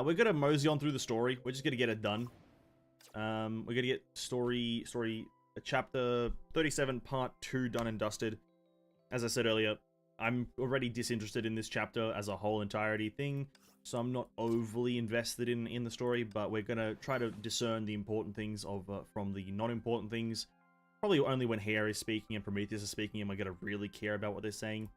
We're gonna mosey on through the story. We're just gonna get it done. We're gonna get chapter 37, part 2 done and dusted. As I said earlier, I'm already disinterested in this chapter as a whole entirety thing, so I'm not overly invested in the story, but we're gonna try to discern the important things from the non-important things. Probably only when Hare is speaking and Prometheus is speaking am I gonna really care about what they're saying,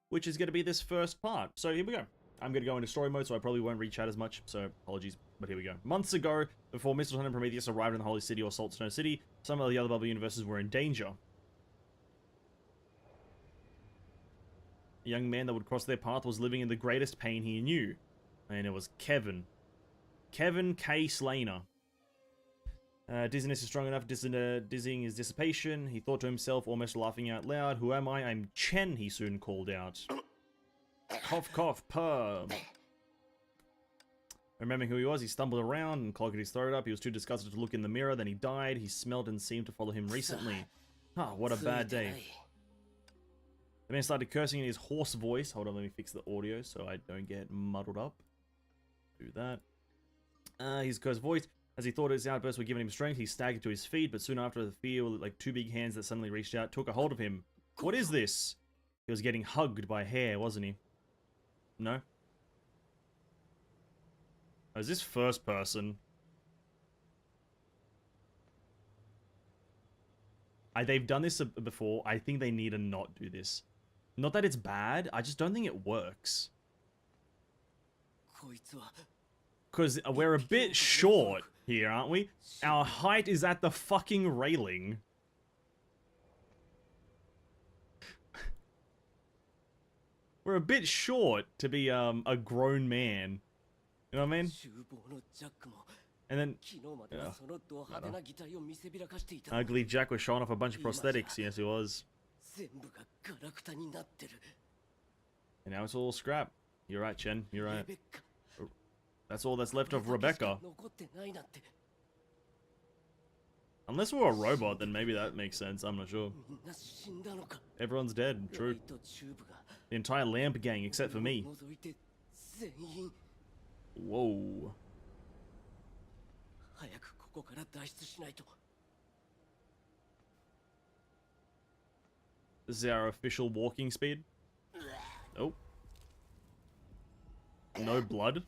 which is gonna be this first part. So here we go. I'm gonna go into story mode, so I probably won't read chat as much, so apologies, but here we go. Months ago, before Mistletoe and Prometheus arrived in the Holy City or Salt Snow City, some of the other bubble universes were in danger. A young man that would cross their path was living in the greatest pain he knew, and it was Kevin. Kevin K. Slainer. Dizziness is strong enough, dizzying is dissipation. He thought to himself, almost laughing out loud, "Who am I? I'm Chen," he soon called out. Cough, cough, purr. Remembering who he was, he stumbled around and clogged his throat up. He was too disgusted to look in the mirror. Then he died. He smelled and seemed to follow him recently. Ah, what a bad day. The man started cursing in his hoarse voice. Hold on, let me fix the audio so I don't get muddled up. Do that. His cursed voice. As he thought his outbursts were giving him strength, he staggered to his feet, but soon after, the fear, like two big hands that suddenly reached out, took a hold of him. What is this? He was getting hugged by Hare, wasn't he? No? Oh, is this first person? They've done this before. I think they need to not do this. Not that it's bad, I just don't think it works. Because we're a bit short here, aren't we? Our height is at the fucking railing. We're a bit short to be a grown man. You know what I mean? And then... Ugly Jack was showing off a bunch of prosthetics. Yes, he was. And now it's all scrap. You're right, Chen. You're right. That's all that's left of Rebecca. Unless we're a robot, then maybe that makes sense. I'm not sure. Everyone's dead. True. The entire lamp gang, except for me. Whoa. This is our official walking speed. Oh. No blood?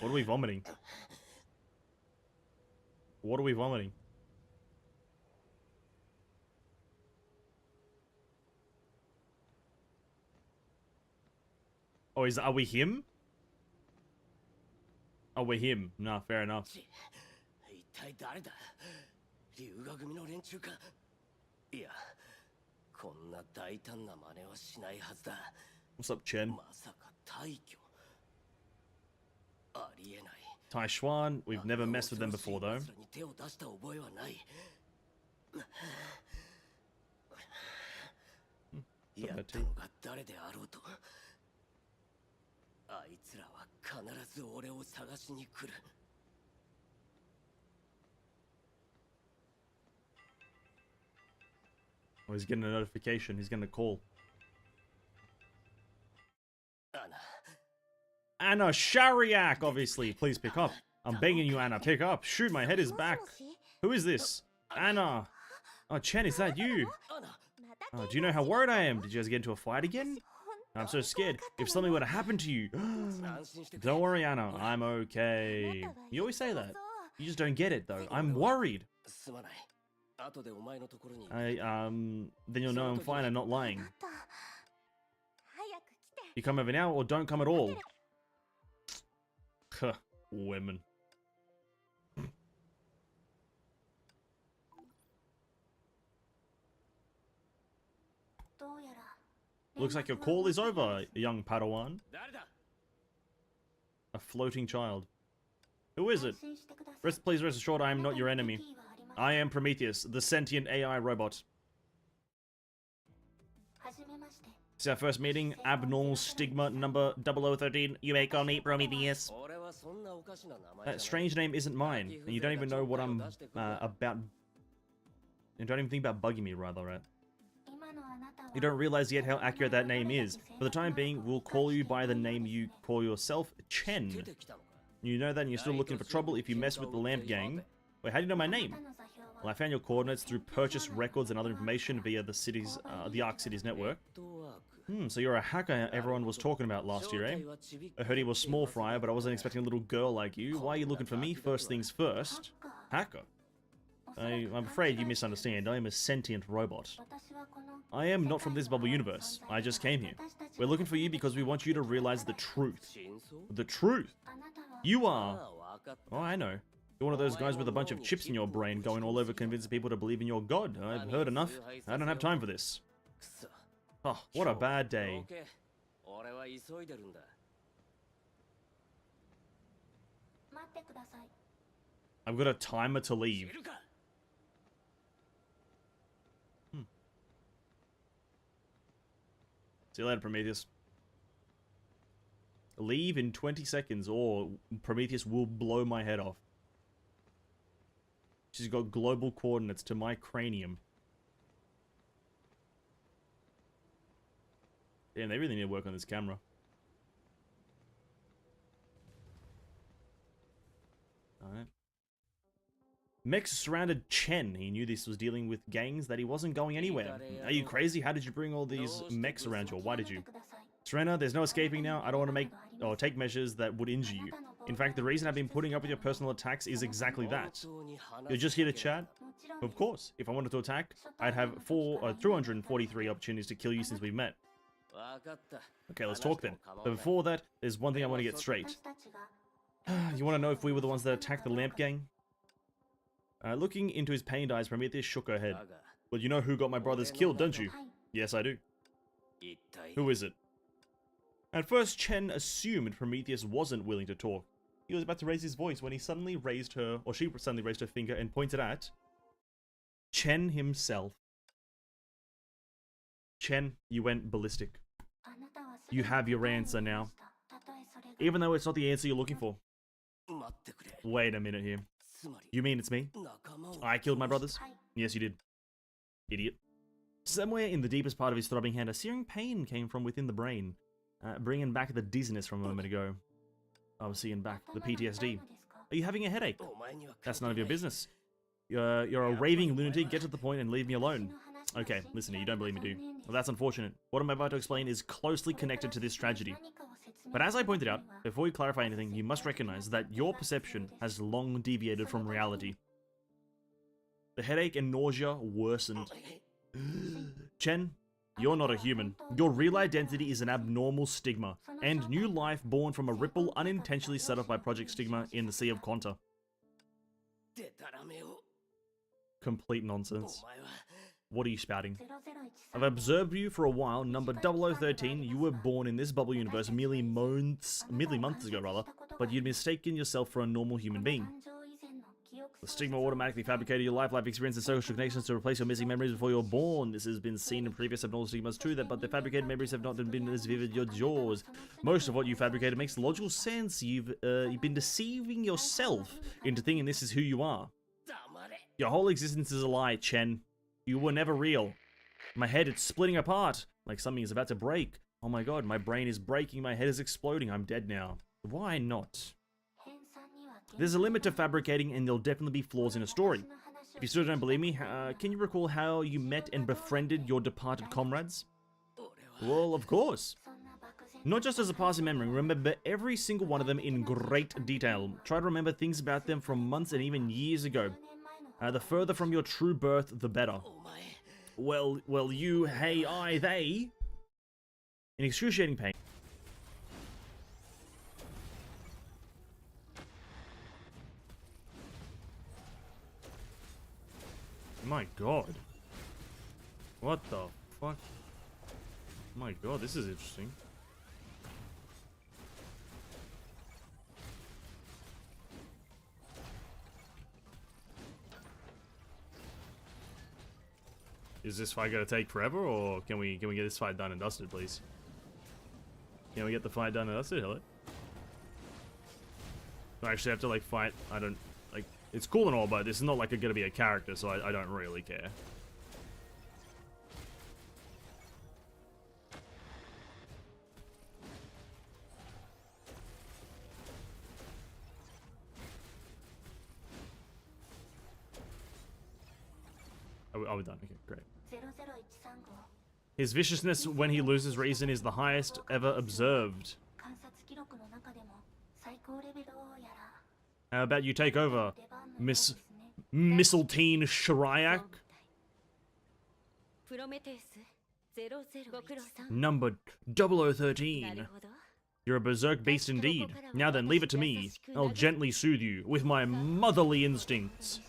What are we vomiting? What are we vomiting? Oh, are we him? Oh, we're him. Nah, fair enough. What's up, Chen? Taishuan, we've never messed with them before, though. Oh, he's getting a notification. He's gonna call. Anna Shariak, obviously. Please pick up. I'm begging you, Anna. Pick up. Shoot, my head is back. Who is this? Anna. Oh, Chen, is that you? Oh, do you know how worried I am? Did you guys get into a fight again? I'm so scared. If something were to happen to you. Don't worry, Anna. I'm okay. You always say that. You just don't get it, though. I'm worried. Then you'll know I'm fine and not lying. You come over now or don't come at all. Huh, women. Looks like your call is over, young Padawan. A floating child. Who is it? Please rest assured I am not your enemy. I am Prometheus, the sentient AI robot. This is our first meeting. Abnormal stigma number 0013. You may call me Prometheus. That strange name isn't mine, and you don't even know what I'm about. You don't even think about bugging me, rather, right? You don't realize yet how accurate that name is. For the time being, we'll call you by the name you call yourself, Chen. You know that and you're still looking for trouble if you mess with the Lamp Gang. Wait, how do you know my name? Well, I found your coordinates through purchase records and other information via the Ark Cities network. So you're a hacker everyone was talking about last year, eh? I heard he was small fryer, but I wasn't expecting a little girl like you. Why are you looking for me? First things first. Hacker? I'm afraid you misunderstand. I am a sentient robot. I am not from this bubble universe. I just came here. We're looking for you because we want you to realize the truth. The truth? You are... Oh, I know. You're one of those guys with a bunch of chips in your brain going all over convincing people to believe in your god. I've heard enough. I don't have time for this. Oh, what a bad day. I've got a timer to leave. See you later, Prometheus. Leave in 20 seconds or Prometheus will blow my head off. She's got global coordinates to my cranium. Damn, they really need to work on this camera. Alright. Mex surrounded Chen. He knew this was dealing with gangs, that he wasn't going anywhere. Are you crazy? How did you bring all these mechs around you? Or why did you? Serena, there's no escaping now. I don't want to make or take measures that would injure you. In fact, the reason I've been putting up with your personal attacks is exactly that. You're just here to chat? Of course. If I wanted to attack, I'd have 343 opportunities to kill you since we met. Okay, let's talk then. But before that, there's one thing I want to get straight. You want to know if we were the ones that attacked the Lamp Gang? Looking into his pained eyes, Prometheus shook her head. Well, you know who got my brothers killed, don't you? Yes, I do. Who is it? At first, Chen assumed Prometheus wasn't willing to talk. He was about to raise his voice when he suddenly raised her, or she suddenly raised her finger and pointed at Chen himself. Chen, you went ballistic. You have your answer now. Even though it's not the answer you're looking for. Wait a minute here. You mean it's me? I killed my brothers? Yes, you did. Idiot. Somewhere in the deepest part of his throbbing hand, a searing pain came from within the brain, bringing back the dizziness from a moment ago. I was seeing back the PTSD. Are you having a headache? That's none of your business. You're a raving lunatic. Get to the point and leave me alone. Okay, listen, you don't believe me, do you? Well, that's unfortunate. What I'm about to explain is closely connected to this tragedy. But as I pointed out, before you clarify anything, you must recognize that your perception has long deviated from reality. The headache and nausea worsened. Chen, you're not a human. Your real identity is an abnormal stigma, and new life born from a ripple unintentionally set off by Project Stigma in the Sea of Quanta. Complete nonsense. What are you spouting? I've observed you for a while. Number 0013, you were born in this bubble universe merely months ago, but you'd mistaken yourself for a normal human being. The stigma automatically fabricated your life experience and social connections to replace your missing memories before you were born. This has been seen in previous abnormal stigmas too, but the fabricated memories have not been as vivid as yours. Most of what you fabricated makes logical sense. You've been deceiving yourself into thinking this is who you are. Your whole existence is a lie, Chen. You were never real. My head, it's splitting apart, like something is about to break. Oh my god, my brain is breaking, my head is exploding, I'm dead now. Why not? There's a limit to fabricating and there'll definitely be flaws in a story. If you still don't believe me, can you recall how you met and befriended your departed comrades? Well, of course. Not just as a passing memory, remember every single one of them in great detail. Try to remember things about them from months and even years ago. The further from your true birth, the better. Well, you, hey, I, they. In excruciating pain. My god. What the fuck? My god, this is interesting. Is this fight gonna take forever, or can we get this fight done and dusted, please? Can we get the fight done and dusted? Hello? I actually have to like fight. I don't like. It's cool and all, but this is not like gonna be a character, so I don't really care. we're done. Okay, great. His viciousness when he loses reason is the highest ever observed. How about you take over, Miss Misseltine Shiryak? Number 0013. You're a berserk beast indeed. Now then, leave it to me. I'll gently soothe you with my motherly instincts.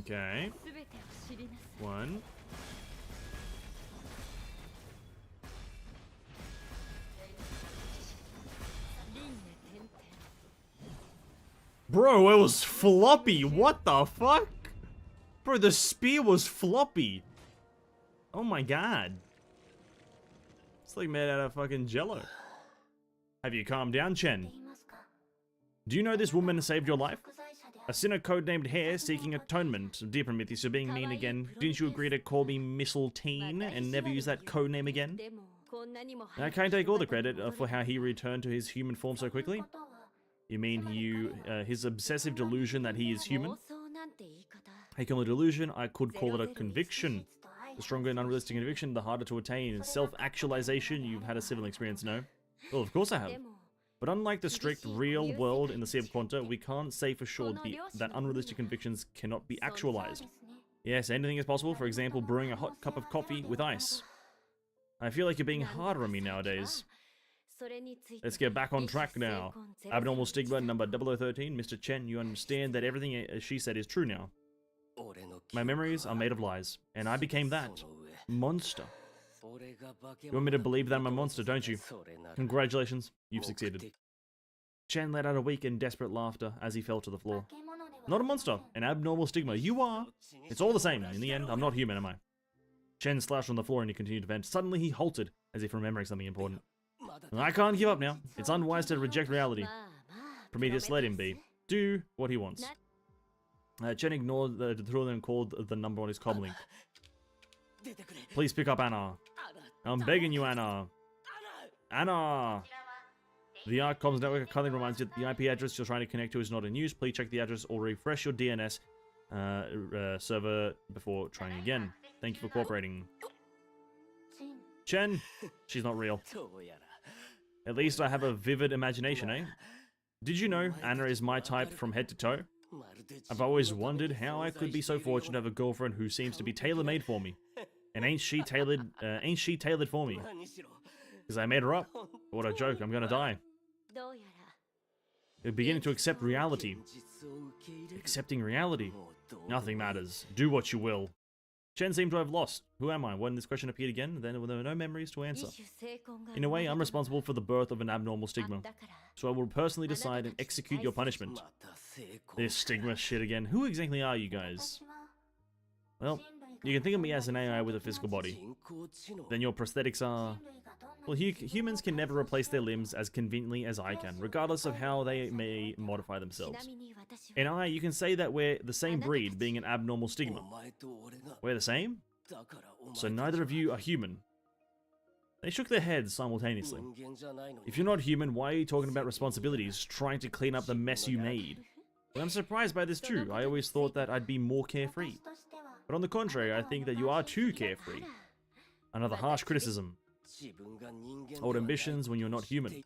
Okay. One. Bro, it was floppy. What the fuck? Bro, the spear was floppy. Oh my god. It's like made out of fucking jello. Have you calmed down, Chen? Do you know this woman saved your life? A sinner codenamed Hare seeking atonement. Dear Prometheus, you're being mean again. Didn't you agree to call me Misseltine and never use that codename again? I can't take all the credit for how he returned to his human form so quickly. You mean his obsessive delusion that he is human? I call it a delusion, I could call it a conviction. The stronger and unrealistic conviction, the harder to attain. Self-actualization, you've had a civil experience, no? Well, of course I have. But unlike the strict real world in the Sea of Quanta, we can't say for sure that unrealistic convictions cannot be actualized. Yes, anything is possible, for example, brewing a hot cup of coffee with ice. I feel like you're being harder on me nowadays. Let's get back on track now. Abnormal stigma number 0013. Mr. Chen, you understand that everything she said is true now. My memories are made of lies, and I became that. Monster. You want me to believe that I'm a monster, don't you? Congratulations, you've succeeded. Chen let out a weak and desperate laughter as he fell to the floor. Not a monster, an abnormal stigma. You are. It's all the same. In the end, I'm not human, am I? Chen slashed on the floor and he continued to vent. Suddenly he halted, as if remembering something important. I can't give up now. It's unwise to reject reality. Prometheus, let him be. Do what he wants. Chen ignored the two of them and called the number on his comlink. Please pick up Anna. I'm begging you, Anna. Anna! The ARC Comms network kindly reminds you that the IP address you're trying to connect to is not in use. Please check the address or refresh your DNS server before trying again. Thank you for cooperating. Chen? She's not real. At least I have a vivid imagination, eh? Did you know Anna is my type from head to toe? I've always wondered how I could be so fortunate to have a girlfriend who seems to be tailor-made for me. And ain't she tailored for me? Because I made her up? What a joke, I'm gonna die. You're beginning to accept reality. Accepting reality? Nothing matters. Do what you will. Chen seemed to have lost. Who am I? When this question appeared again, then there were no memories to answer. In a way, I'm responsible for the birth of an abnormal stigma. So I will personally decide and execute your punishment. This stigma shit again. Who exactly are you guys? Well, you can think of me as an AI with a physical body. Then your prosthetics are... Well, humans can never replace their limbs as conveniently as I can, regardless of how they may modify themselves. And you can say that we're the same breed, being an abnormal stigma. We're the same? So neither of you are human. They shook their heads simultaneously. If you're not human, why are you talking about responsibilities, trying to clean up the mess you made? Well, I'm surprised by this too. I always thought that I'd be more carefree. But on the contrary, I think that you are too carefree. Another harsh criticism. Old ambitions when you're not human.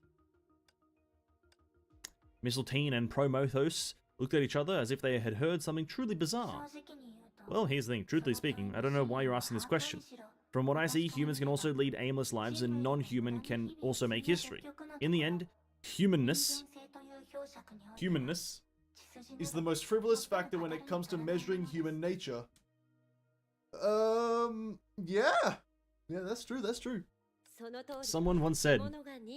Misseltine and Promothos looked at each other as if they had heard something truly bizarre. Well, here's the thing. Truthfully speaking, I don't know why you're asking this question. From what I see, humans can also lead aimless lives and non-human can also make history. In the end, humanness is the most frivolous factor when it comes to measuring human nature. Yeah, that's true. Someone once said,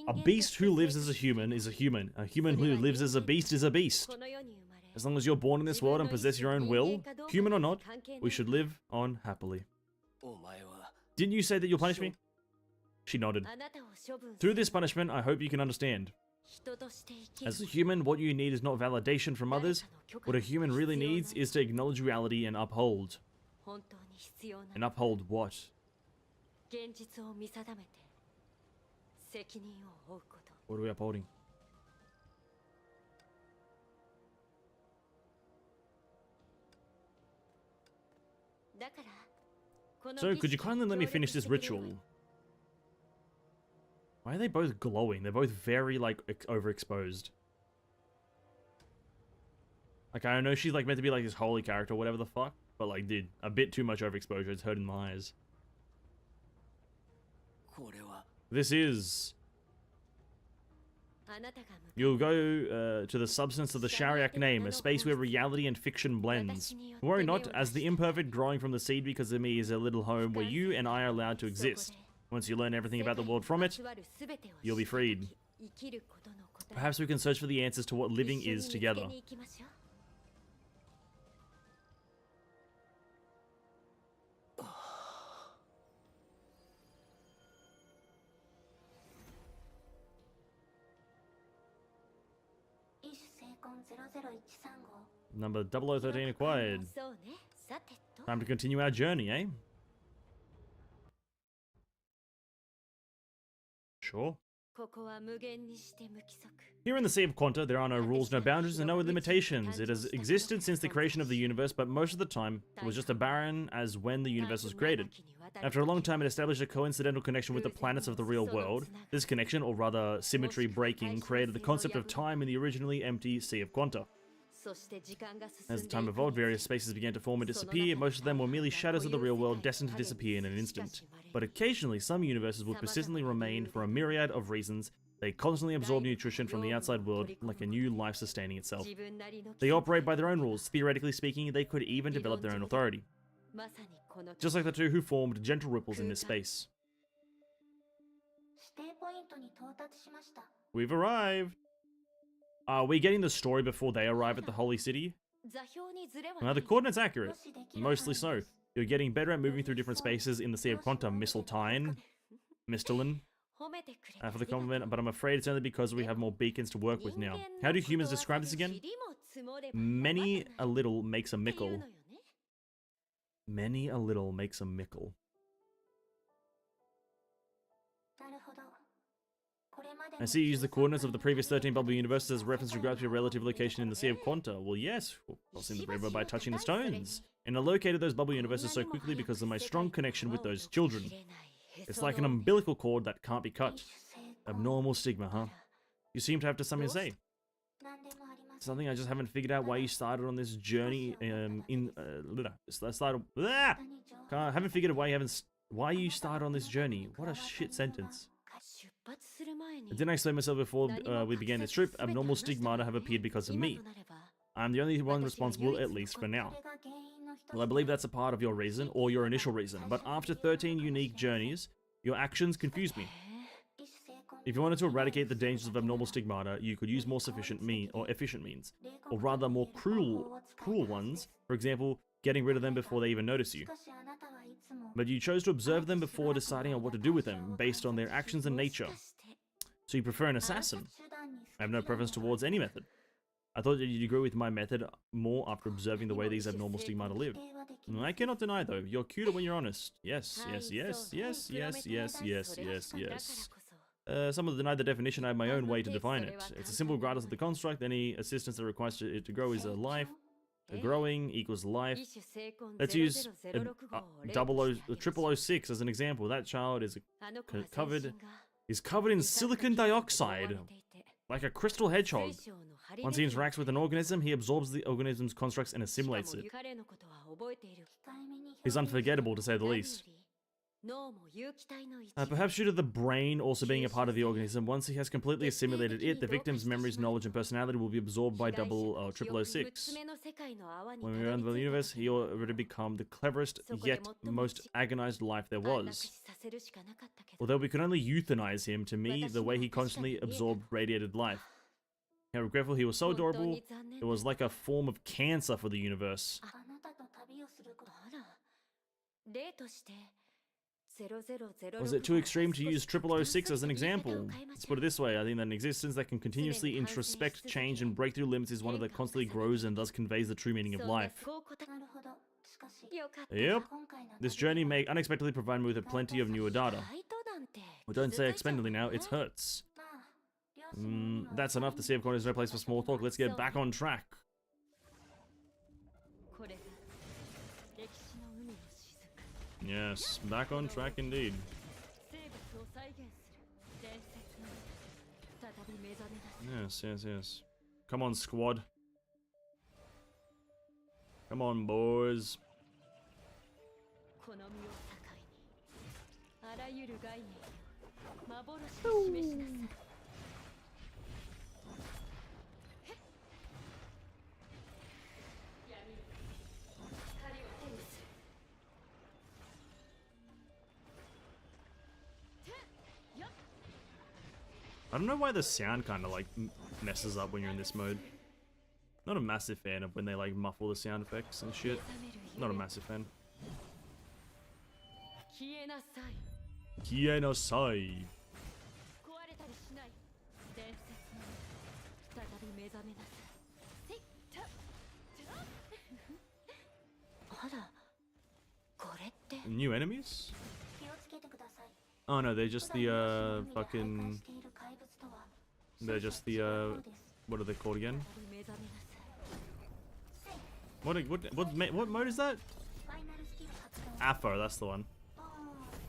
a beast who lives as a human is a human. A human who lives as a beast is a beast. As long as you're born in this world and possess your own will, human or not, we should live on happily. Didn't you say that you'll punish me? She nodded. Through this punishment, I hope you can understand. As a human, what you need is not validation from others. What a human really needs is to acknowledge reality and uphold. And uphold what? What are we upholding? So, could you kindly let me finish this ritual? Why are they both glowing? They're both very, like, overexposed. Like, I know she's, like, meant to be, like, this holy character or whatever the fuck. But, like, dude, a bit too much overexposure. It's hurting my eyes. This is... You'll go to the substance of the Shariak name, a space where reality and fiction blends. Worry not, as the imperfect growing from the seed because of me is a little home where you and I are allowed to exist. Once you learn everything about the world from it, you'll be freed. Perhaps we can search for the answers to what living is together. Number 0013 acquired. Time to continue our journey, eh? Sure. Here in the Sea of Quanta, there are no rules, no boundaries, and no limitations. It has existed since the creation of the universe, but most of the time, it was just as barren as when the universe was created. After a long time, it established a coincidental connection with the planets of the real world. This connection, or rather symmetry breaking, created the concept of time in the originally empty Sea of Quanta. As the time evolved, various spaces began to form and disappear. Most of them were merely shadows of the real world, destined to disappear in an instant. But occasionally, some universes will persistently remain for a myriad of reasons. They constantly absorb nutrition from the outside world, like a new life sustaining itself. They operate by their own rules. Theoretically speaking, they could even develop their own authority. Just like the two who formed gentle ripples in this space. We've arrived! Are we getting the story before they arrive at the Holy City? Now, the coordinate's accurate. Mostly so. You're getting better at moving through different spaces in the Sea of Quanta, Mistletoe. For the compliment, but I'm afraid it's only because we have more beacons to work with now. How do humans describe this again? Many a little makes a mickle. Many a little makes a mickle. I see you use the coordinates of the previous 13 bubble universes as reference to grasp your relative location in the Sea of Quanta. Well, yes, crossing the river by touching the stones. And I located those bubble universes so quickly because of my strong connection with those children. It's like an umbilical cord that can't be cut. Abnormal stigma, huh? You seem to have something to say. Something I just haven't figured out why you started on this journey. Haven't figured out why you started on this journey. What a shit sentence. Didn't I explain myself before we began this trip? Abnormal stigmata have appeared because of me. I'm the only one responsible, at least for now. Well, I believe that's a part of your reason, or your initial reason, but after 13 unique journeys, your actions confuse me. If you wanted to eradicate the dangers of abnormal stigmata, you could use more efficient means, or rather more cruel ones, for example, getting rid of them before they even notice you. But you chose to observe them before deciding on what to do with them, based on their actions and nature. So you prefer an assassin? I have no preference towards any method. I thought that you'd agree with my method more after observing the way these abnormal stigmata live. I cannot deny, though, you're cuter when you're honest. Yes, yes, yes, yes, yes, yes, yes, yes, yes. Some will deny the definition. I have my own way to define it. It's a simple regardless of the construct. Any assistance that requires it to grow is a life. Growing equals life. Let's use a 0006 as an example. That child is covered in silicon dioxide, like a crystal hedgehog. Once he interacts with an organism, he absorbs the organism's constructs and assimilates it. He's unforgettable, to say the least. Perhaps due to the brain also being a part of the organism, once he has completely assimilated it, the victim's memories, knowledge, and personality will be absorbed by 0006. When we run the universe, he already become the cleverest, yet most agonized life there was. Although we could only euthanize him, to me, the way he constantly absorbed radiated life. How regretful, he was so adorable. It was like a form of cancer for the universe. Was it too extreme to use 0006 as an example? Let's put it this way, I think that an existence that can continuously introspect, change, and break through limits is one that constantly grows and thus conveys the true meaning of life. Yep. This journey may unexpectedly provide me with plenty of newer data. Well, don't say expendedly now, it hurts. That's enough. The Sea of Corn is no place for small talk. Let's get back on track. Yes, back on track indeed. Yes, yes, yes. Come on, squad. Come on, boys. I don't know why the sound kind of like messes up when you're in this mode. Not a massive fan of when they like muffle the sound effects and shit. Not a massive fan. Kienasai. New enemies? Oh no, they're just the fucking... They're just the what are they called again? What mode is that? Afo, that's the one.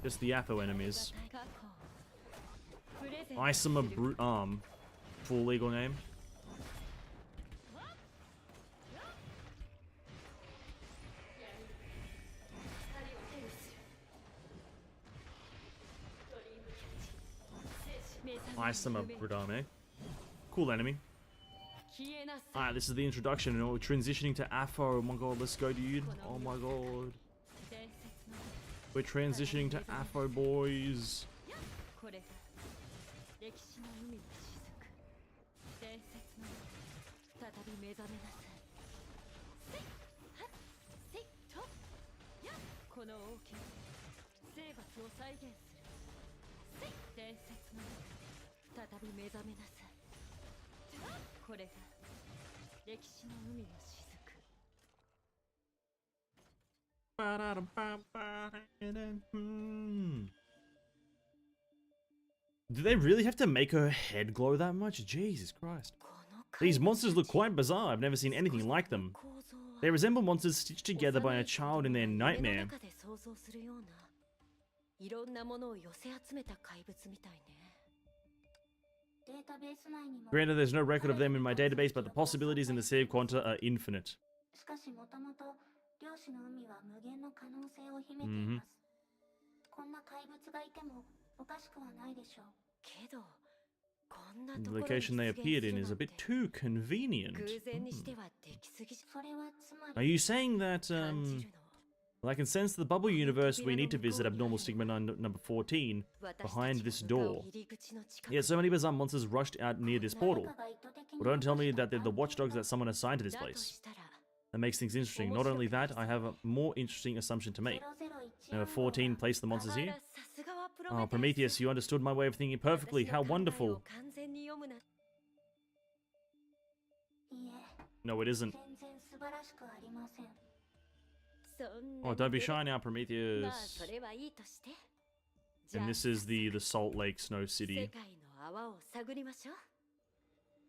Just the Afo enemies. Isomer Brute Arm. Full legal name. Isomer Brute Arm, eh? Cool enemy. Alright, this is the introduction, and we're transitioning to Afo. Oh my god, let's go, dude. Oh my god. We're transitioning to Afo, boys. Do they really have to make her head glow that much? Jesus Christ. These monsters look quite bizarre. I've never seen anything like them. They resemble monsters stitched together by a child in their nightmare. Granted, there's no record of them in my database, but the possibilities in the Sea of Quanta are infinite. The location they appeared in is a bit too convenient. Are you saying that, well, I can sense the bubble universe we need to visit abnormal stigma number 14 behind this door. Yet so many bizarre monsters rushed out near this portal. Well, don't tell me that they're the watchdogs that someone assigned to this place. That makes things interesting. Not only that, I have a more interesting assumption to make. Number 14 placed the monsters here. Oh, Prometheus, you understood my way of thinking perfectly. How wonderful. No, it isn't. Oh, don't be shy now, Prometheus. And this is the Salt Lake Snow City.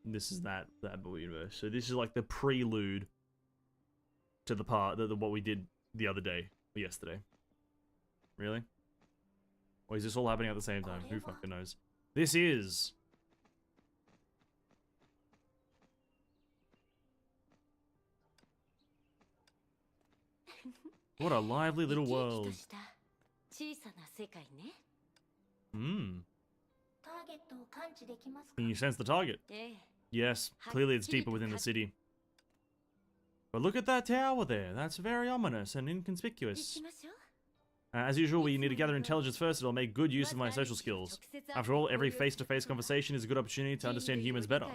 This is that universe. So this is like the prelude to the part that what we did the other day, or yesterday. Really? Or is this all happening at the same time? Who fucking knows? This is... What a lively little world. Can you sense the target? Yes, clearly it's deeper within the city. But look at that tower there. That's very ominous and inconspicuous. As usual, we need to gather intelligence first. It'll make good use of my social skills. After all, every face-to-face conversation is a good opportunity to understand humans better.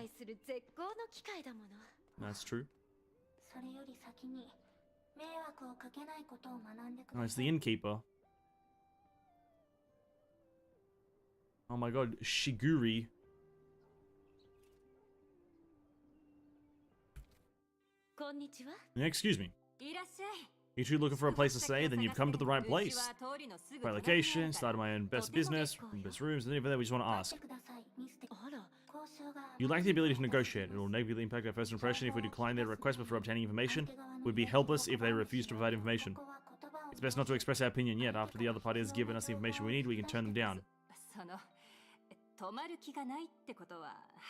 That's true. Oh, it's the innkeeper. Oh my god, Shiguri. Excuse me. You two looking for a place to stay? Then you've come to the right place. Right location, started my own best business, best rooms, and over there we just want to ask. You lack the ability to negotiate. It will negatively impact our first impression if we decline their request before obtaining information. We'd be helpless if they refuse to provide information. It's best not to express our opinion yet. After the other party has given us the information we need, we can turn them down.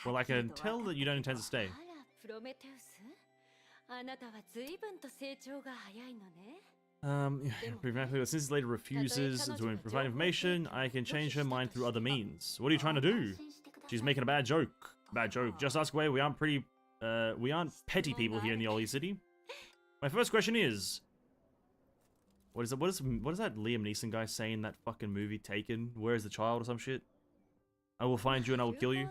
Well, I can tell that you don't intend to stay. Since Lady refuses to provide information, I can change her mind through other means. What are you trying to do? She's making a bad joke. Bad joke. Just ask away. We aren't petty people here in the Holy City. My first question is, what is that Liam Neeson guy saying in that fucking movie Taken? Where is the child or some shit? I will find you and I will kill you.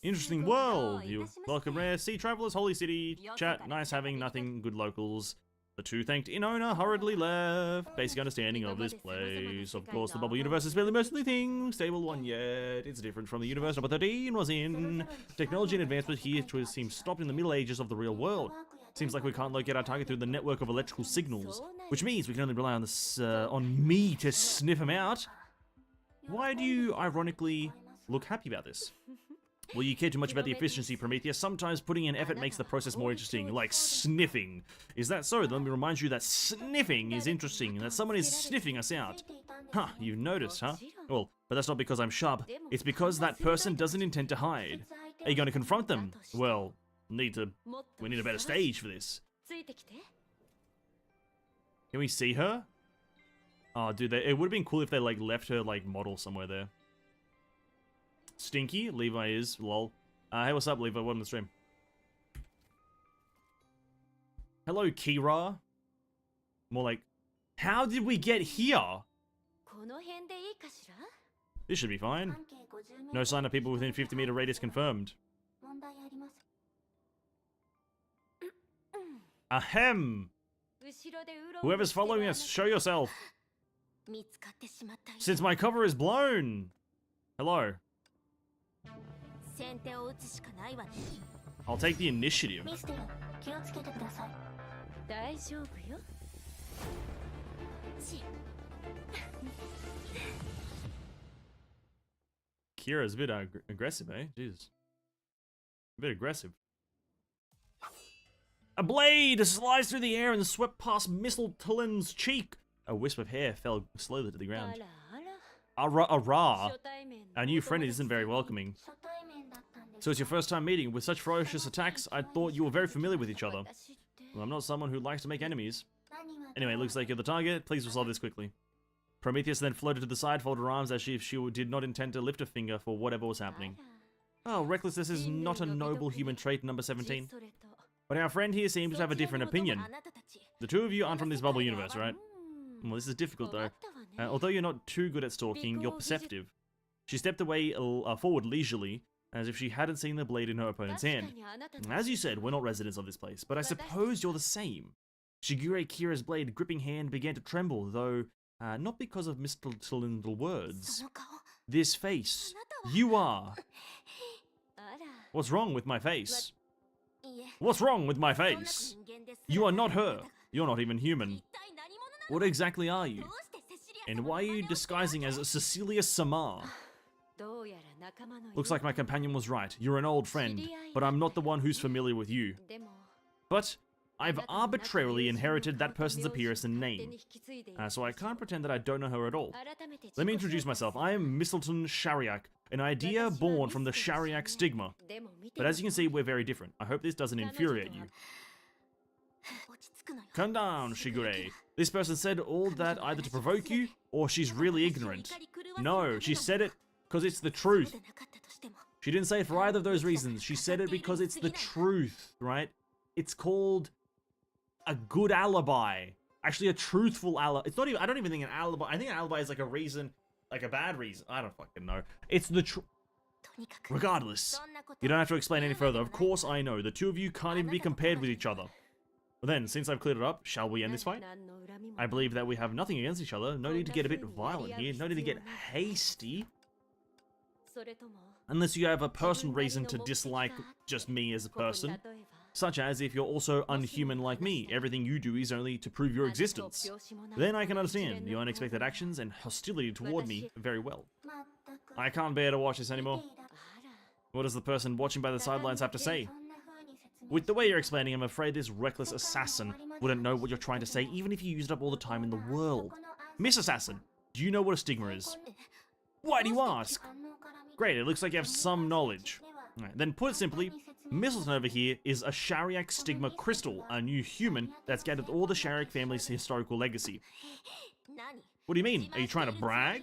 Interesting world. You welcome rare sea travelers, Holy City. Chat, nice having nothing, good locals. The two thanked Inona hurriedly left. Basic understanding of this place. Of course, the bubble universe is barely mostly thing. Stable one yet. It's different from the universe number 13 was in. Technology and advancement here seems stopped in the Middle Ages of the real world. Seems like we can't locate our target through the network of electrical signals, which means we can only rely on this on me to sniff him out. Why do you ironically look happy about this? Well, you care too much about the efficiency, Prometheus. Sometimes putting in effort makes the process more interesting, like sniffing. Is that so? Then let me remind you that sniffing is interesting, and that someone is sniffing us out. Huh, you noticed, huh? Well, but that's not because I'm sharp. It's because that person doesn't intend to hide. Are you going to confront them? Well, we need a better stage for this. Can we see her? Oh, dude, it would have been cool if they, like, left her, like, model somewhere there. Stinky? Levi is, lol. Hey, what's up, Levi? Welcome to the stream. Hello, Kira. More like, how did we get here? This should be fine. No sign of people within 50-meter radius confirmed. Ahem! Whoever's following us, show yourself. Since my cover is blown. Hello. I'll take the initiative. Kira's a bit aggressive, eh? Jesus. A bit aggressive. A blade sliced through the air and swept past Mistletoe's cheek. A wisp of hair fell slowly to the ground. Arrah. Our new friend isn't very welcoming. So it's your first time meeting. With such ferocious attacks, I thought you were very familiar with each other. Well, I'm not someone who likes to make enemies. Anyway, looks like you're the target. Please resolve this quickly. Prometheus then floated to the side, folded her arms as if she did not intend to lift a finger for whatever was happening. Oh, recklessness is not a noble human trait, number 17. But our friend here seems to have a different opinion. The two of you aren't from this bubble universe, right? Well, this is difficult, though. Although you're not too good at stalking, you're perceptive. She stepped away forward leisurely, as if she hadn't seen the blade in her opponent's hand. As you said, we're not residents of this place, but I suppose you're the same. Shigure Kira's blade gripping hand began to tremble, though not because of Mistletoe's words. This face. You are. What's wrong with my face? What's wrong with my face? You are not her. You're not even human. What exactly are you? And why are you disguising as Cecilia Samar? Looks like my companion was right. You're an old friend, but I'm not the one who's familiar with you. But I've arbitrarily inherited that person's appearance and name, so I can't pretend that I don't know her at all. Let me introduce myself. I am Mistletoe Shariak, an idea born from the Shariak stigma. But as you can see, we're very different. I hope this doesn't infuriate you. Calm down, Shigure. This person said all that either to provoke you, or she's really ignorant. No, she said it because it's the truth. She didn't say it for either of those reasons. She said it because it's the truth, right? It's called a good alibi. Actually, a truthful alibi. It's not even, I don't even think an alibi. I think an alibi is like a reason, like a bad reason. I don't fucking know. It's the Regardless, you don't have to explain any further. Of course I know. The two of you can't even be compared with each other. But then, since I've cleared it up, shall we end this fight? I believe that we have nothing against each other. No need to get a bit violent here. No need to get hasty. Unless you have a personal reason to dislike just me as a person. Such as if you're also unhuman like me. Everything you do is only to prove your existence. Then I can understand your unexpected actions and hostility toward me very well. I can't bear to watch this anymore. What does the person watching by the sidelines have to say? With the way you're explaining, I'm afraid this reckless assassin wouldn't know what you're trying to say, even if you used up all the time in the world. Miss Assassin, do you know what a stigma is? Why do you ask? Great, it looks like you have some knowledge. Right, then put it simply, Mistleton over here is a Shariak Stigma Crystal, a new human that's gathered all the Shariak family's historical legacy. What do you mean? Are you trying to brag?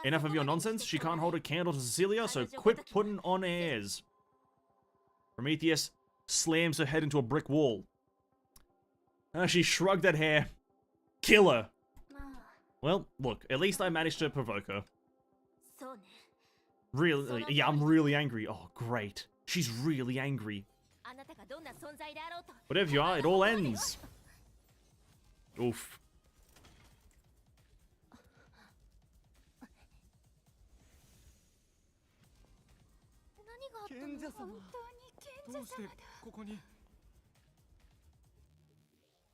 Enough of your nonsense. She can't hold a candle to Cecilia, so quit putting on airs. Prometheus slams her head into a brick wall. She shrugged that hair. Kill her. Well, look, at least I managed to provoke her. Really? Yeah, I'm really angry. Oh, great. She's really angry. Whatever you are, it all ends. Oof.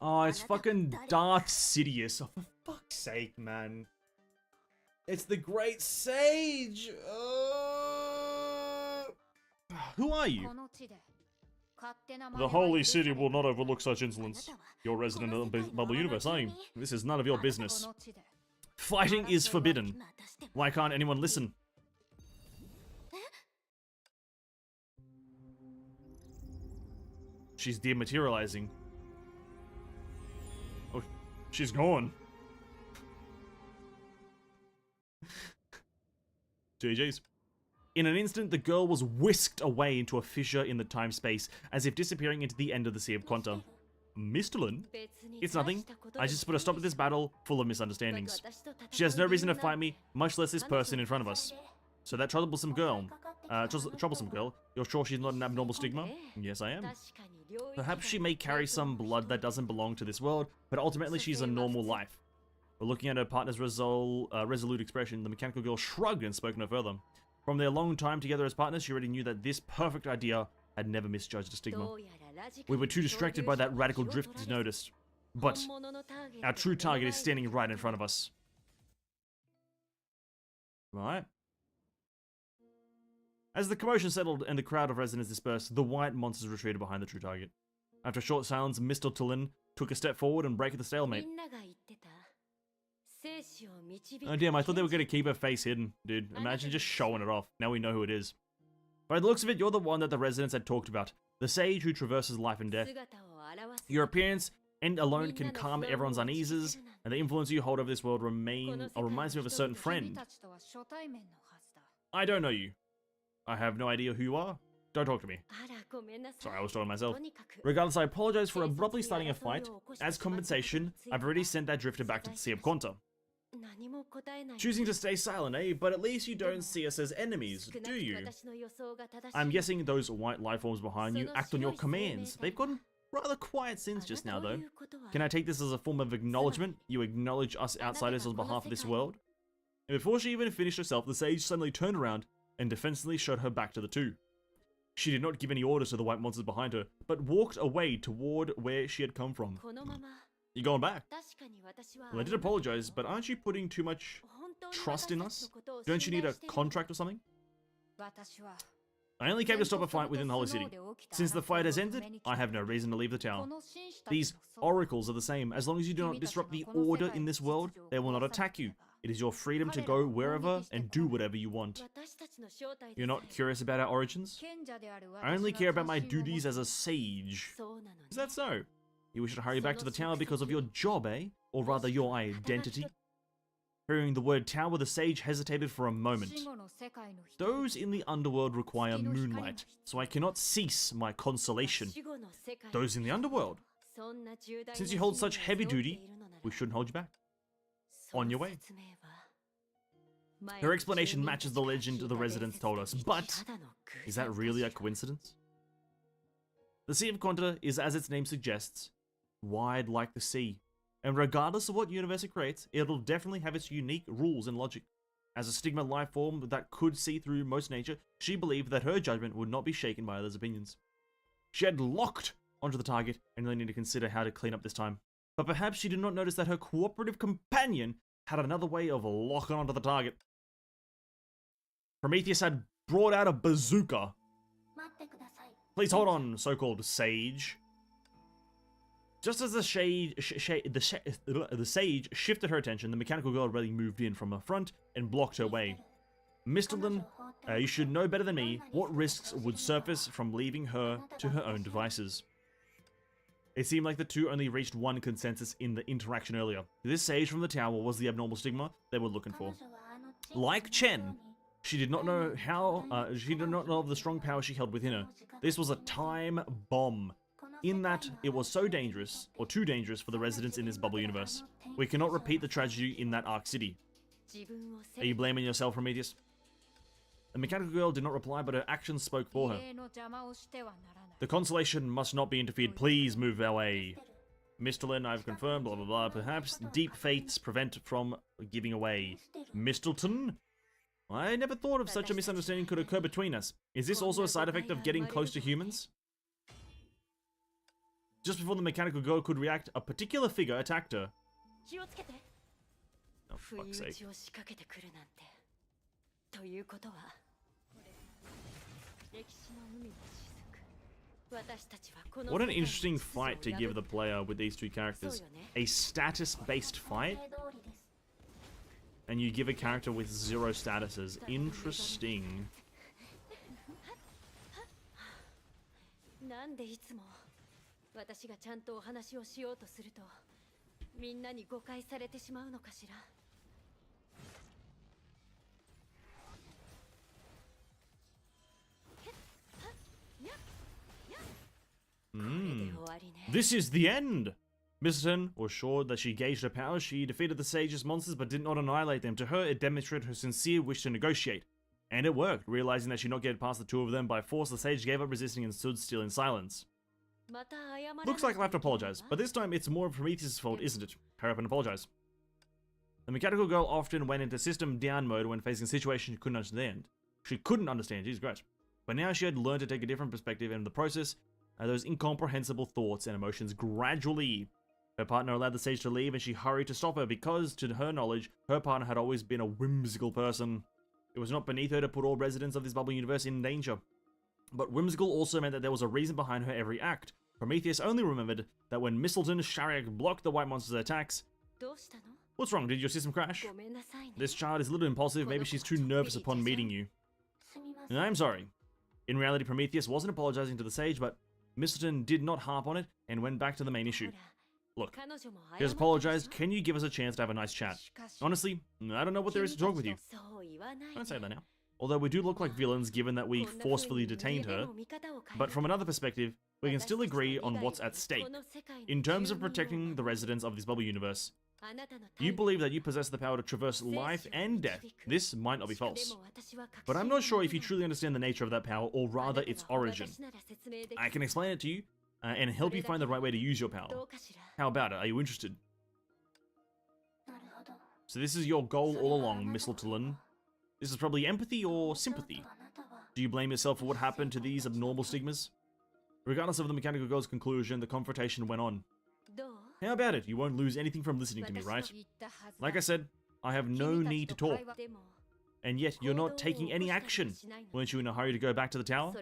Oh, it's fucking Darth Sidious. Oh, for fuck's sake, man. It's the Great Sage! Who are you? The Holy City will not overlook such insolence. You're resident of the Bubble Universe, aren't you? This is none of your business. Fighting is forbidden. Why can't anyone listen? She's dematerializing. Oh, she's gone. GG's. In an instant, the girl was whisked away into a fissure in the time-space, as if disappearing into the end of the Sea of Quanta. Mistolin? It's nothing. I just put a stop to this battle full of misunderstandings. She has no reason to fight me, much less this person in front of us. So that troublesome girl, you're sure she's not an abnormal stigma? Yes, I am. Perhaps she may carry some blood that doesn't belong to this world, but ultimately she's a normal life. But looking at her partner's resolute expression, the mechanical girl shrugged and spoke no further. From their long time together as partners, she already knew that this perfect idea had never misjudged a stigma. We were too distracted by that radical drift to notice. But our true target is standing right in front of us. Right. As the commotion settled and the crowd of residents dispersed, the white monsters retreated behind the true target. After a short silence, Mr. Tulin took a step forward and broke the stalemate. Oh damn, I thought they were going to keep her face hidden, dude. Imagine just showing it off. Now we know who it is. By the looks of it, you're the one that the residents had talked about. The sage who traverses life and death. Your appearance and alone can calm everyone's uneases, and the influence you hold over this world reminds me of a certain friend. I don't know you. I have no idea who you are. Don't talk to me. Sorry, I was talking to myself. Regardless, I apologize for abruptly starting a fight. As compensation, I've already sent that drifter back to the Sea of Quanta. Choosing to stay silent, eh? But at least you don't see us as enemies, do you? I'm guessing those white life forms behind you act on your commands. They've gotten rather quiet since just now, though. Can I take this as a form of acknowledgement? You acknowledge us outsiders on behalf of this world? And before she even finished herself, the sage suddenly turned around and defensively shot her back to the two. She did not give any orders to the white monsters behind her, but walked away toward where she had come from. You're going back? Well, I did apologize, but aren't you putting too much trust in us? Don't you need a contract or something? I only came to stop a fight within the Holy City. Since the fight has ended, I have no reason to leave the town. These oracles are the same. As long as you do not disrupt the order in this world, they will not attack you. It is your freedom to go wherever and do whatever you want. You're not curious about our origins? I only care about my duties as a sage. Is that so? You wish to hurry back to the tower because of your job, eh? Or rather, your identity? Hearing the word tower, the sage hesitated for a moment. Those in the underworld require moonlight, so I cannot cease my consolation. Those in the underworld? Since you hold such heavy duty, we shouldn't hold you back. On your way. Her explanation matches the legend the residents told us, but is that really a coincidence? The Sea of Quanta is, as its name suggests, wide like the sea, and regardless of what universe it creates, it'll definitely have its unique rules and logic. As a stigma life form that could see through most nature, she believed that her judgment would not be shaken by others' opinions. She had locked onto the target and really needed to consider how to clean up this time. But perhaps she did not notice that her cooperative companion had another way of locking onto the target. Prometheus had brought out a bazooka. Please hold on, so-called sage. Just as the sage shifted her attention, the mechanical girl really moved in from her front and blocked her way. Mistleton, you should know better than me what risks would surface from leaving her to her own devices. It seemed like the two only reached one consensus in the interaction earlier. This sage from the tower was the abnormal stigma they were looking for. Like Chen, she did not know of the strong power she held within her. This was a time bomb, in that it was so dangerous, or too dangerous for the residents in this bubble universe. We cannot repeat the tragedy in that Ark City. Are you blaming yourself, Prometheus? The mechanical girl did not reply, but her actions spoke for her. The constellation must not be interfered. Please move away. Mistleton, I've confirmed, blah blah blah. Perhaps deep faiths prevent from giving away. Mistleton? I never thought of such a misunderstanding could occur between us. Is this also a side effect of getting close to humans? Just before the mechanical girl could react, a particular figure attacked her. Oh, fuck's sake. What an interesting fight to give the player with these two characters. A status-based fight? And you give a character with 0 statuses. Interesting. This is the end! Mistleton was sure that she gauged her power. She defeated the Sage's monsters but did not annihilate them. To her, it demonstrated her sincere wish to negotiate. And it worked. Realizing that she not get past the two of them by force, the Sage gave up resisting and stood still in silence. Looks like I'll have to apologize, but this time it's more of Prometheus' fault, isn't it? Hurry up and apologize. The mechanical girl often went into system down mode when facing situations she couldn't understand. Jesus Christ. But now she had learned to take a different perspective, and in the process, those incomprehensible thoughts and emotions gradually. Her partner allowed the Sage to leave, and she hurried to stop her because, to her knowledge, her partner had always been a whimsical person. It was not beneath her to put all residents of this bubble universe in danger. But whimsical also meant that there was a reason behind her every act. Prometheus only remembered that when Mistleton Shariak blocked the white monster's attacks... What's wrong? Did your system crash? This child is a little impulsive. Maybe she's too nervous upon meeting you. And I'm sorry. In reality, Prometheus wasn't apologizing to the Sage, but Mistleton did not harp on it and went back to the main issue. Look, he has apologized. Can you give us a chance to have a nice chat? Honestly, I don't know what there is to talk with you. Don't say that now. Although we do look like villains given that we forcefully detained her. But from another perspective, we can still agree on what's at stake. In terms of protecting the residents of this bubble universe, you believe that you possess the power to traverse life and death. This might not be false. But I'm not sure if you truly understand the nature of that power, or rather its origin. I can explain it to you, and help you find the right way to use your power. How about it? Are you interested? So this is your goal all along, Mistleton. This is probably empathy or sympathy. Do you blame yourself for what happened to these abnormal stigmas? Regardless of the mechanical girl's conclusion, the confrontation went on. How about it? You won't lose anything from listening to me, right? Like I said, I have no need to talk. And yet, you're not taking any action. Weren't you in a hurry to go back to the tower?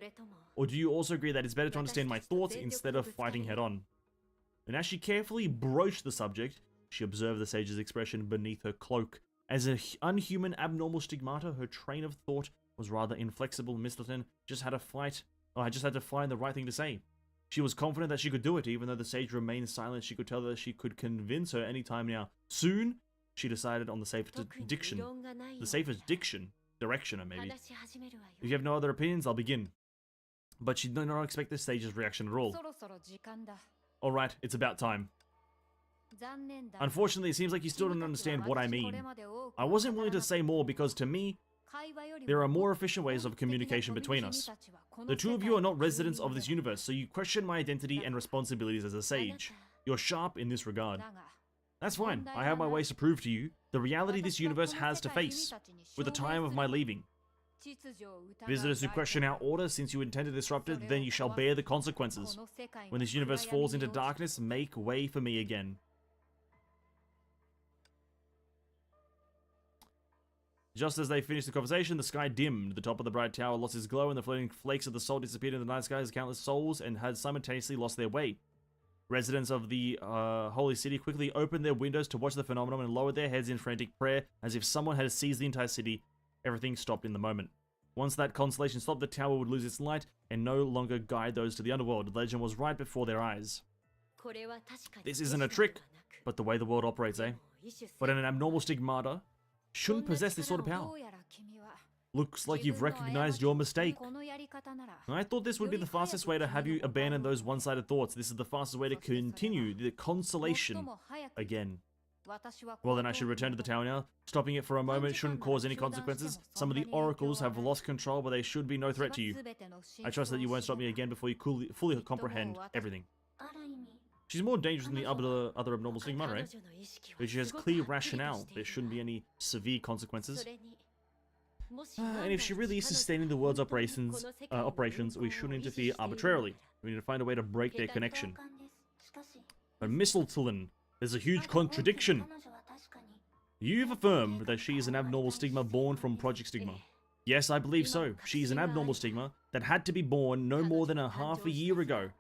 Or do you also agree that it's better to understand my thoughts instead of fighting head-on? And as she carefully broached the subject, she observed the Sage's expression beneath her cloak. As an unhuman, abnormal stigmata, her train of thought was rather inflexible. Mistleton just had to find the right thing to say. She was confident that she could do it, even though the Sage remained silent. She could tell that she could convince her any time now. Soon, she decided on the safest direction, maybe. If you have no other opinions, I'll begin. But she did not expect the Sage's reaction at all. Alright, it's about time. Unfortunately, it seems like you still don't understand what I mean. I wasn't willing to say more because, to me, there are more efficient ways of communication between us. The two of you are not residents of this universe, so you question my identity and responsibilities as a sage. You're sharp in this regard. That's fine. I have my ways to prove to you the reality this universe has to face, with the time of my leaving. Visitors who question our order since you intend to disrupt it, then you shall bear the consequences. When this universe falls into darkness, make way for me again. Just as they finished the conversation, the sky dimmed. The top of the bright tower lost its glow, and the floating flakes of the salt disappeared in the night sky as countless souls and had simultaneously lost their way. Residents of the holy city quickly opened their windows to watch the phenomenon and lowered their heads in frantic prayer, as if someone had seized the entire city. Everything stopped in the moment. Once that constellation stopped, the tower would lose its light and no longer guide those to the underworld. The legend was right before their eyes. This isn't a trick, but the way the world operates, eh? But an abnormal stigmata shouldn't possess this sort of power. Looks like you've recognized your mistake. I thought this would be the fastest way to have you abandon those one-sided thoughts. This is the fastest way to continue the consolation again. Well, then I should return to the tower now. Stopping it for a moment shouldn't cause any consequences. Some of the oracles have lost control, but they should be no threat to you. I trust that you won't stop me again before you fully comprehend everything. She's more dangerous than the other abnormal stigmata, right? But she has clear rationale. There shouldn't be any severe consequences. And if she really is sustaining the world's operations, we shouldn't interfere arbitrarily. We need to find a way to break their connection. But Mistletoe, there's a huge contradiction. You've affirmed that she is an abnormal stigma born from Project Stigma. Yes, I believe so. She is an abnormal stigma that had to be born no more than half a year ago.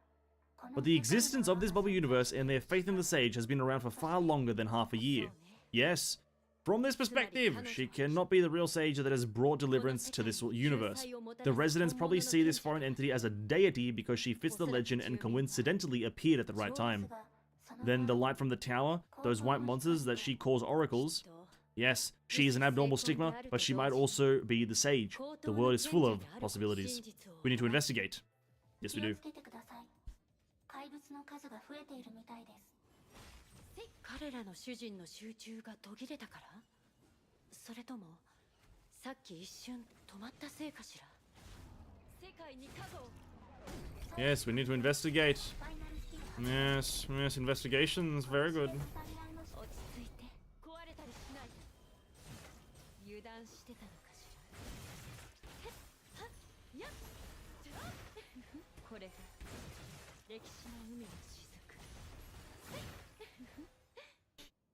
But the existence of this bubble universe and their faith in the sage has been around for far longer than half a year. Yes, from this perspective, she cannot be the real sage that has brought deliverance to this universe. The residents probably see this foreign entity as a deity because she fits the legend and coincidentally appeared at the right time. Then the light from the tower, those white monsters that she calls oracles. Yes, she is an abnormal stigma, but she might also be the sage. The world is full of possibilities. We need to investigate. Yes, we do. Yes, we need to investigate. Yes, investigations, very good.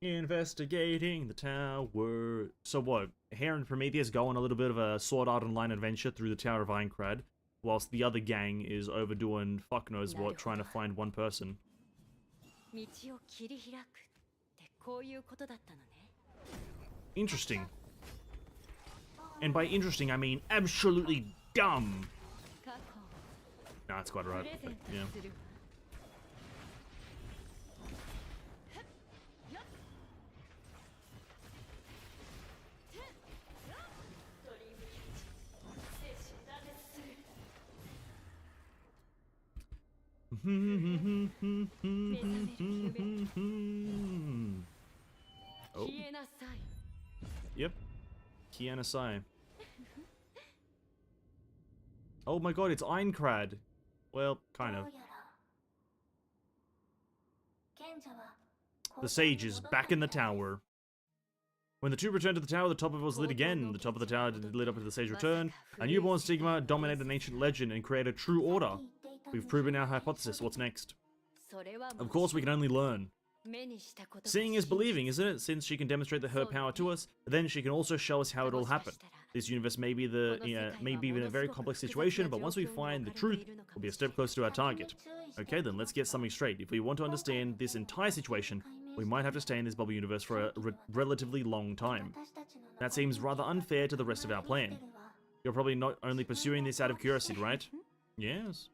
Investigating the tower. So what? Hare and Prometheus go on a little bit of a Sword Art Online adventure through the Tower of Aincrad, whilst the other gang is overdoing fuck knows what, trying to find one person. Interesting. And by interesting, I mean absolutely dumb. Nah, that's quite right. But, yeah. Oh. Yep. Kianasai. Oh my god, it's Aincrad. Well, kind of. The sage is back in the tower. When the two returned to the tower, the top of it was lit again. The top of the tower lit up as the sage returned. A newborn stigma dominated an ancient legend and created a true order. We've proven our hypothesis. What's next? Of course, we can only learn. Seeing is believing, isn't it? Since she can demonstrate her power to us, then she can also show us how it all happened. This universe may be in a very complex situation, but once we find the truth, we'll be a step closer to our target. Okay, then let's get something straight. If we want to understand this entire situation, we might have to stay in this bubble universe for a relatively long time. That seems rather unfair to the rest of our plan. You're probably not only pursuing this out of curiosity, right? Yes.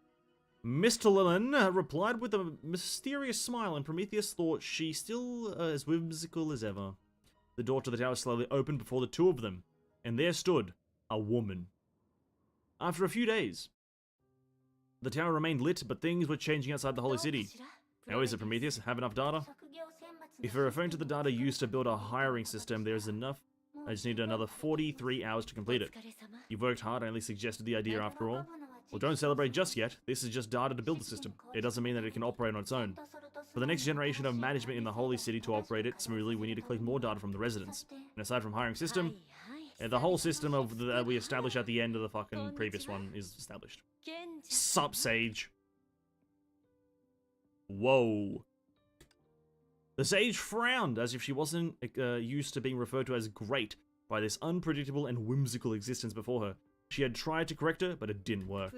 Mr. Lillian replied with a mysterious smile, and Prometheus thought she still as whimsical as ever. The door to the tower slowly opened before the two of them, and there stood a woman. After a few days, the tower remained lit, but things were changing outside the holy city. How is it, Prometheus? Have enough data? If you're referring to the data used to build a hiring system, there is enough. I just need another 43 hours to complete it. You've worked hard, I only suggested the idea after all. Well, don't celebrate just yet. This is just data to build the system. It doesn't mean that it can operate on its own. For the next generation of management in the Holy City to operate it smoothly, we need to collect more data from the residents. And aside from hiring system, the whole system of that we established at the end of the fucking previous one is established. Sup, Sage. Whoa. The Sage frowned, as if she wasn't used to being referred to as great by this unpredictable and whimsical existence before her. She had tried to correct her, but it didn't work.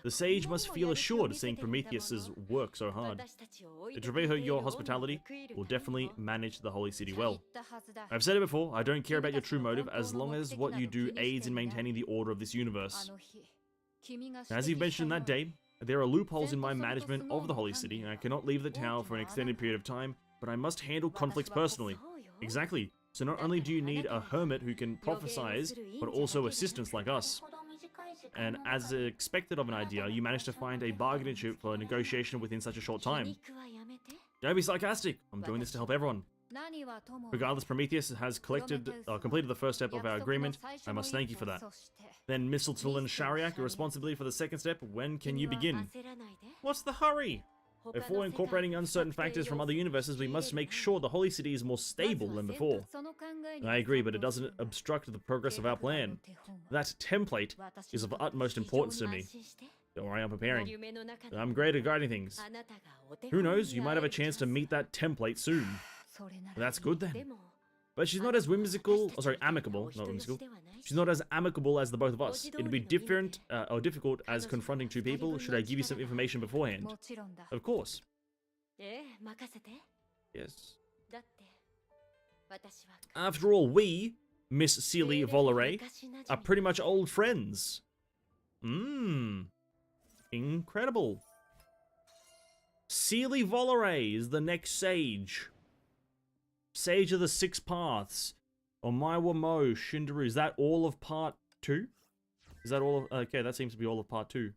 The Sage must feel assured seeing Prometheus's work so hard. To repay her your hospitality, will definitely manage the Holy City well. I've said it before, I don't care about your true motive as long as what you do aids in maintaining the order of this universe. As you mentioned that day, there are loopholes in my management of the Holy City, and I cannot leave the tower for an extended period of time, but I must handle conflicts personally. Exactly. So not only do you need a hermit who can prophesize, but also assistants like us. And as expected of an idea, you managed to find a bargaining chip for a negotiation within such a short time. Don't be sarcastic. I'm doing this to help everyone. Regardless, Prometheus has completed the first step of our agreement. I must thank you for that. Then Mistletoe and Shariak, your responsibility for the second step. When can you begin? What's the hurry? Before incorporating uncertain factors from other universes, we must make sure the Holy City is more stable than before. I agree, but it doesn't obstruct the progress of our plan. That template is of utmost importance to me. Don't worry, I'm preparing. I'm great at guiding things. Who knows, you might have a chance to meet that template soon. That's good then. But she's not as amicable, not whimsical. She's not as amicable as the both of us. It'd be different, or difficult as confronting two people. Should I give you some information beforehand? Of course. Yes. After all, we, Miss Seely Volare, are pretty much old friends. Incredible. Seely Volare is the next sage. Sage of the Six Paths. Omaiwa Mo, Shindaru. Is that all of part 2? Is that all of... Okay, that seems to be all of part 2.